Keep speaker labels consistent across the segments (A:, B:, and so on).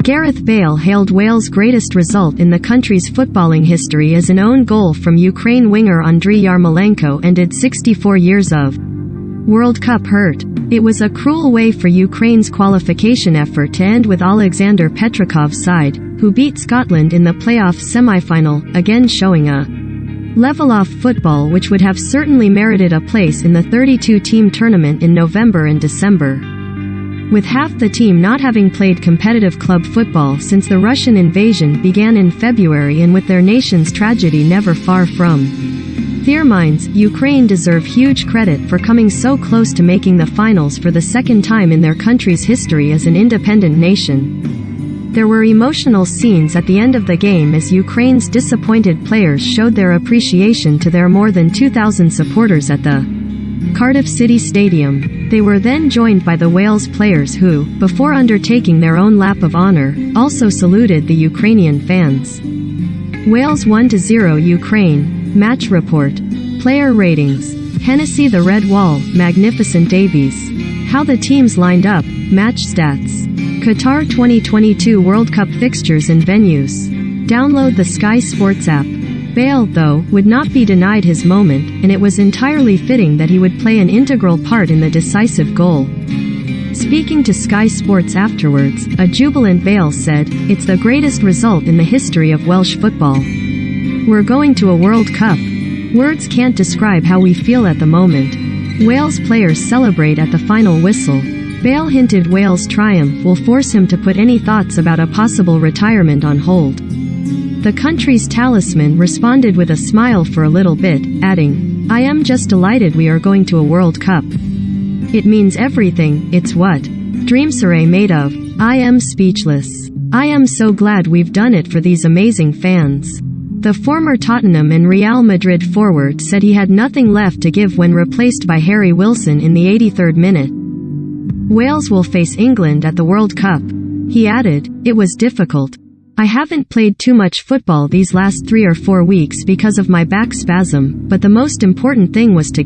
A: Gareth Bale hailed Wales' greatest result in the country's footballing history as an own goal from Ukraine winger Andriy Yarmolenko ended 64 years of World Cup hurt. It was a cruel way for Ukraine's qualification effort to end with Alexander Petrakov's side, who beat Scotland in the playoff semi-final, again showing a level off football which would have certainly merited a place in the 32-team tournament in November and December. With half the team not having played competitive club football since the Russian invasion began in February and with their nation's tragedy never far from their minds, Ukraine deserve huge credit for coming so close to making the finals for the second time in their country's history as an independent nation. There were emotional scenes at the end of the game as Ukraine's disappointed players showed their appreciation to their more than 2,000 supporters at the Cardiff City Stadium. They were then joined by the Wales players who, before undertaking their own lap of honor, also saluted the Ukrainian fans. Wales 1-0 Ukraine. Match report. Player ratings. Hennessy the Red Wall, Magnificent Davies. How the teams lined up, match stats. Qatar 2022 World Cup fixtures and venues. Download the Sky Sports app. Bale, though, would not be denied his moment, and it was entirely fitting that he would play an integral part in the decisive goal. Speaking to Sky Sports afterwards, a jubilant Bale said, "It's the greatest result in the history of Welsh football. We're going to a World Cup. Words can't describe how we feel at the moment." Wales players celebrate at the final whistle. Bale hinted Wales' triumph will force him to put any thoughts about a possible retirement on hold. The country's talisman responded with a smile for a little bit, adding, "I am just delighted we are going to a World Cup. It means everything, it's what dreams are made of. I am speechless. I am so glad we've done it for these amazing fans." The former Tottenham and Real Madrid forward said he had nothing left to give when replaced by Harry Wilson in the 83rd minute. Wales will face England at the World Cup. He added, "It was difficult. I haven't played too much football these last 3 or 4 weeks because of my back spasm, but the most important thing was to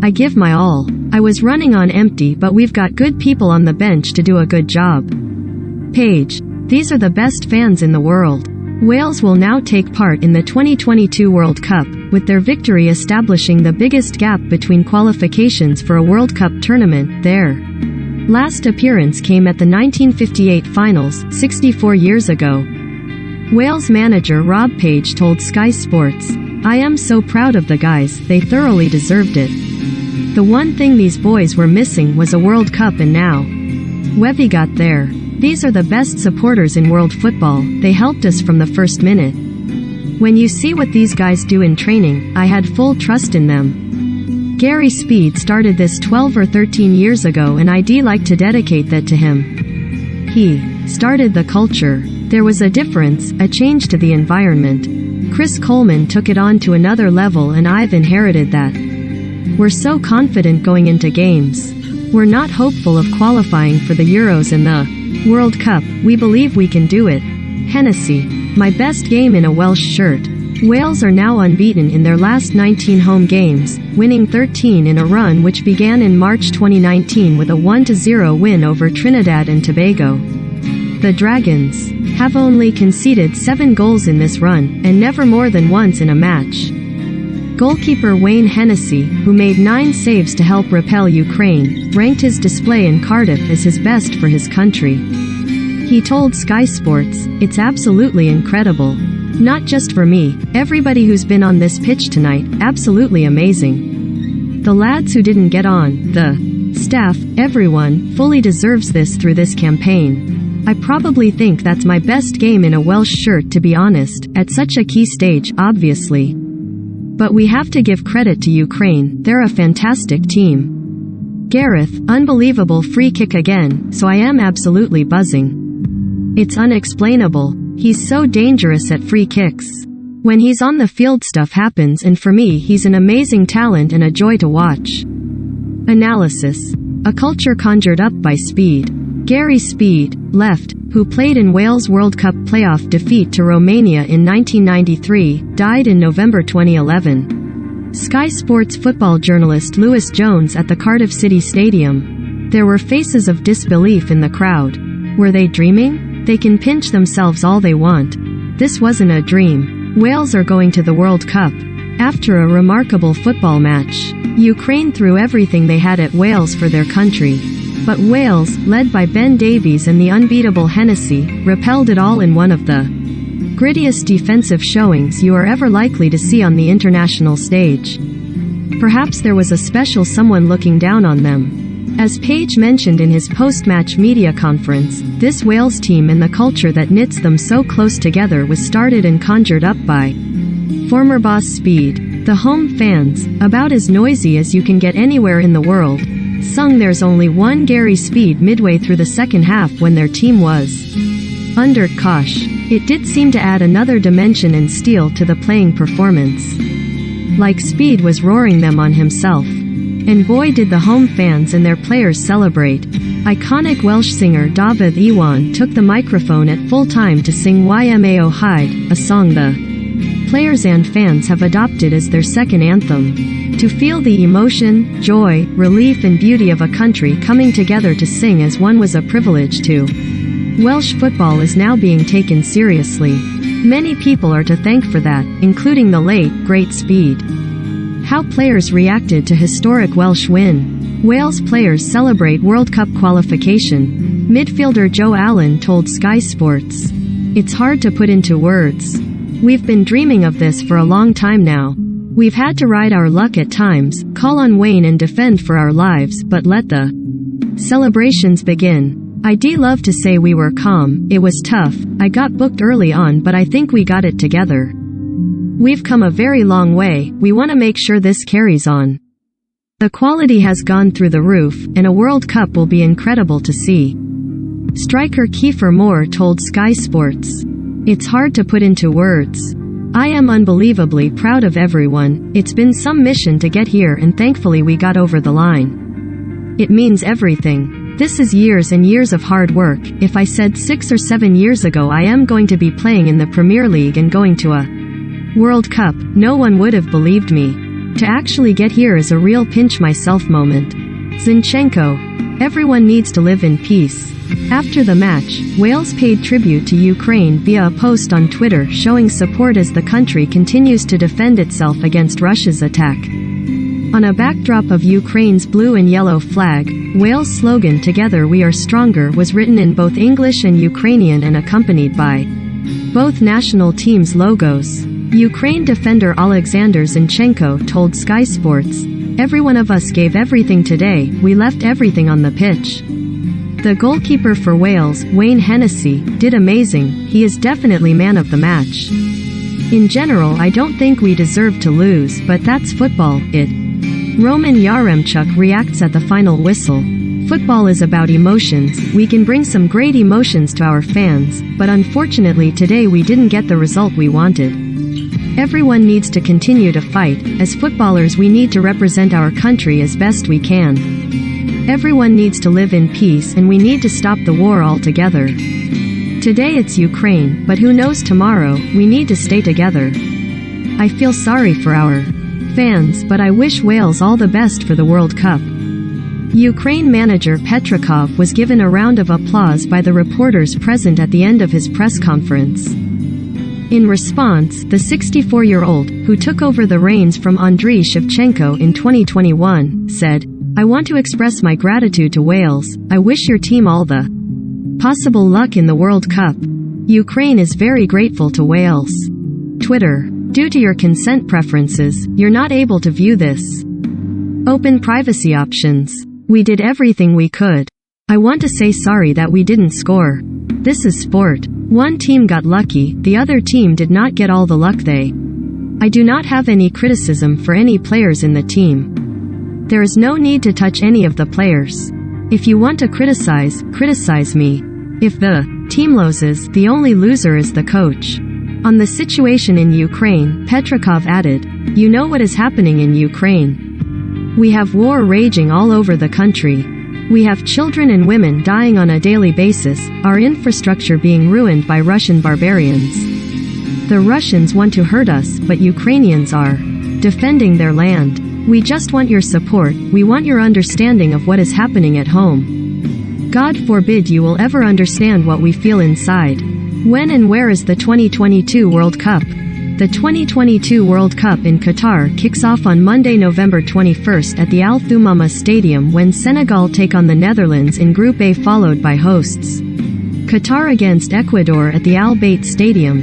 A: I give my all. I was running on empty, but we've got good people on the bench to do a good job." Page. These are the best fans in the world. Wales will now take part in the 2022 World Cup, with their victory establishing the biggest gap between qualifications for a World Cup tournament. Their last appearance came at the 1958 finals, 64 years ago. Wales manager Rob Page told Sky Sports, "I am so proud of the guys, they thoroughly deserved it. The one thing these boys were missing was a World Cup, and now we got there. These are the best supporters in world football, they helped us from the first minute. When you see what these guys do in training, I had full trust in them." Gary Speed started this 12 or 13 years ago, and I'd like to dedicate that to him. He started the culture. There was a difference, a change to the environment. Chris Coleman took it on to another level, and I've inherited that. We're so confident going into games. We're not hopeful of qualifying for the Euros and the World Cup, we believe we can do it. Hennessy. My best game in a Welsh shirt. Wales are now unbeaten in their last 19 home games, winning 13 in a run which began in March 2019 with a 1-0 win over Trinidad and Tobago. The Dragons have only conceded 7 goals in this run, and never more than once in a match. Goalkeeper Wayne Hennessy, who made 9 saves to help repel Ukraine, ranked his display in Cardiff as his best for his country. He told Sky Sports, "It's absolutely incredible. Not just for me, everybody who's been on this pitch tonight, absolutely amazing. The lads who didn't get on, the staff, everyone, fully deserves this through this campaign. I probably think that's my best game in a Welsh shirt, to be honest, at such a key stage, obviously. But we have to give credit to Ukraine, they're a fantastic team." Gareth, unbelievable free kick again, so I am absolutely buzzing. It's unexplainable. He's so dangerous at free kicks. When he's on the field stuff happens, and for me he's an amazing talent and a joy to watch. Analysis. A culture conjured up by Speed. Gary Speed, left, who played in Wales' World Cup playoff defeat to Romania in 1993, died in November 2011. Sky Sports football journalist Lewis Jones at the Cardiff City Stadium. There were faces of disbelief in the crowd. Were they dreaming? They can pinch themselves all they want. This wasn't a dream. Wales are going to the World Cup. After a remarkable football match, Ukraine threw everything they had at Wales for their country. But Wales, led by Ben Davies and the unbeatable Hennessy, repelled it all in one of the grittiest defensive showings you are ever likely to see on the international stage. Perhaps there was a special someone looking down on them. As Page mentioned in his post-match media conference, this Wales team and the culture that knits them so close together was started and conjured up by former boss Speed. The home fans, about as noisy as you can get anywhere in the world, sung "There's Only One Gary Speed" midway through the second half when their team was under cosh. It did seem to add another dimension and steel to the playing performance. Like Speed was roaring them on himself. And boy did the home fans and their players celebrate. Iconic Welsh singer David Iwan took the microphone at full time to sing YMAO Hide, a song the players and fans have adopted as their second anthem. To feel the emotion, joy, relief and beauty of a country coming together to sing as one was a privilege too. Welsh football is now being taken seriously. Many people are to thank for that, including the late, great Speed. How players reacted to historic Welsh win. Wales players celebrate World Cup qualification. Midfielder Joe Allen told Sky Sports, "It's hard to put into words. We've been dreaming of this for a long time now. We've had to ride our luck at times, call on Wayne and defend for our lives, but let the celebrations begin. I'd love to say we were calm, it was tough, I got booked early on but I think we got it together. We've come a very long way, we want to make sure this carries on. The quality has gone through the roof, and a World Cup will be incredible to see." Striker Kiefer Moore told Sky Sports, "It's hard to put into words. I am unbelievably proud of everyone. It's been some mission to get here and thankfully we got over the line. It means everything. This is years and years of hard work. If I said 6 or 7 years ago I am going to be playing in the Premier League and going to a World Cup, no one would have believed me. To actually get here is a real pinch myself moment." Zinchenko. Everyone needs to live in peace. After the match, Wales paid tribute to Ukraine via a post on Twitter showing support as the country continues to defend itself against Russia's attack. On a backdrop of Ukraine's blue and yellow flag, Wales' slogan "Together we are stronger" was written in both English and Ukrainian and accompanied by both national teams' logos. Ukraine defender Alexander Zinchenko told Sky Sports, "Every one of us gave everything today, we left everything on the pitch." The goalkeeper for Wales, Wayne Hennessy, did amazing, he is definitely man of the match. "In general I don't think we deserved to lose, but that's football, it." Roman Yaremchuk reacts at the final whistle. "Football is about emotions, we can bring some great emotions to our fans, but unfortunately today we didn't get the result we wanted. Everyone needs to continue to fight. As footballers we need to represent our country as best we can. Everyone needs to live in peace and we need to stop the war altogether. Today it's Ukraine, but who knows tomorrow, we need to stay together. I feel sorry for our fans, but I wish Wales all the best for the World Cup." Ukraine manager Petrikov was given a round of applause by the reporters present at the end of his press conference. In response, the 64-year-old, who took over the reins from Andriy Shevchenko in 2021, said, "I want to express my gratitude to Wales. I wish your team all the possible luck in the World Cup. Ukraine is very grateful to Wales." Twitter. Due to your consent preferences, you're not able to view this. Open privacy options. We did everything we could. I want to say sorry that we didn't score. This is sport. One team got lucky, the other team did not get all the luck they. I do not have any criticism for any players in the team. There is no need to touch any of the players. If you want to criticize me. If the team loses, the only loser is the coach. On the situation in Ukraine, Petrikov added, "You know what is happening in Ukraine. We have war raging all over the country. We have children and women dying on a daily basis, our infrastructure being ruined by Russian barbarians. The Russians want to hurt us, but Ukrainians are defending their land. We just want your support, we want your understanding of what is happening at home." God forbid you will ever understand what we feel inside. When and where is the 2022 World Cup? The 2022 World Cup in Qatar kicks off on Monday, November 21st at the Al Thummama Stadium when Senegal take on the Netherlands in Group A, followed by hosts Qatar against Ecuador at the Al Bayt Stadium.